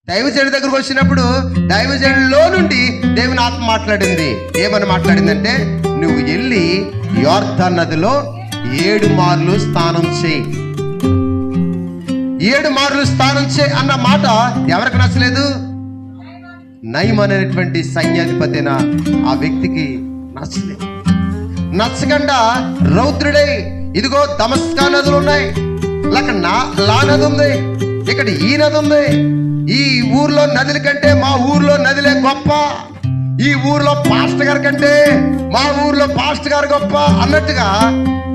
దైవజనుడి దగ్గరకు వచ్చినప్పుడు దైవజనుడిలో నుండి దేవుని ఆత్మ మాట్లాడింది. ఏమని మాట్లాడిందంటే, నువ్వు వెళ్ళి యోర్దాను నదిలో 7 మార్లు స్నానం చేయి. 7 మార్లు స్నానం చేయి అన్న మాట ఎవరికి నచ్చలేదు? నయమాన్ అనేటువంటి సైన్యాధిపతి అయిన ఆ వ్యక్తికి నచ్చలేదు. నచ్చకుండా రౌద్రుడై, ఇదిగో దమస్కా నదులు ఉన్నాయి, లా నది ఉంది, ఇక్కడ ఈ నది ఉంది, ఈ ఊర్లో నదుల కంటే మా ఊర్లో నదిలే గొప్ప, ఈ ఊర్లో పాస్టర్ గారి కంటే మా ఊర్లో పాస్టర్ గారు గొప్ప అన్నట్టుగా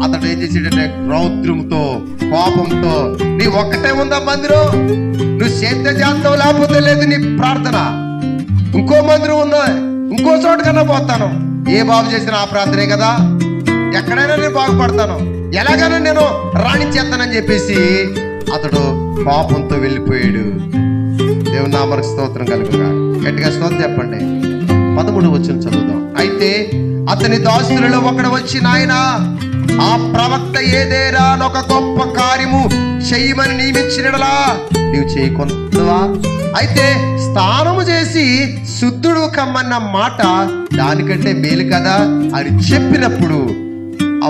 అతడు ఏం చేసాడంటే రౌద్రంతో, కోపంతో, నీ ఒక్కటే ఉందా మందిరం, నువ్వు సేద్య చేస్తావు లేకపోతే లేదు నీ ప్రార్థన, ఇంకో మందిరం ఉందా, ఇంకో చోట కన్నా పోతాను, ఏ బాబు చేసిన ఆ ప్రార్థనే కదా, ఎక్కడైనా నేను బాగుపడతాను, ఎలాగైనా నేను రాణించేస్తానని చెప్పేసి అతడు కోపంతో వెళ్ళిపోయాడు. దేవుని నామమునకు స్తోత్రం కలుగుగా. గట్టిగా స్తోత్రం చెప్పండి. 13వ వచనం చదువుదాం. అయితే అతని దాసులలో ఒకడు వచ్చి, నాయనా, ఆ ప్రవక్త ఏదేరా ఒక గొప్ప కార్యము చెయ్యమని నియమించినడలా నీవు చేయకొందువా? అయితే స్నానము చేసి శుద్ధుడు కమ్మన్న మాట దానికంటే మేలు కదా అని చెప్పినప్పుడు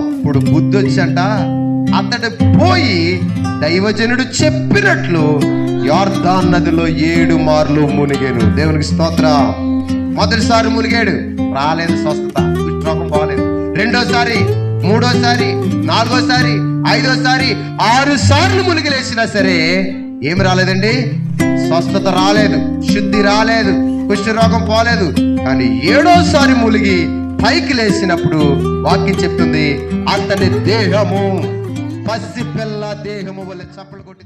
అప్పుడు బుద్ధి వచ్చంట అతడు పోయి దైవజనుడు చెప్పినట్లు యోర్దాను నదిలో 7 మార్లు మునిగాను. దేవునికి స్తోత్రం. మొదటిసారి మునిగాడు, రాలేదు స్వస్థత, కుష్ఠరోగం పోలేదు. రెండోసారి, మూడోసారి, నాలుగోసారి, ఐదోసారి, 6 సార్లు మునిగిలేసినా సరే ఏమి రాలేదండి? స్వస్థత రాలేదు, శుద్ధి రాలేదు, కుష్ఠరోగం పోలేదు. కానీ 7వసారి మునిగి పైకి లేచినప్పుడు వాక్యం చెప్తుంది, అతని దేహము పసిపిల్ల దేహము వల్ల చప్పలు కొట్టి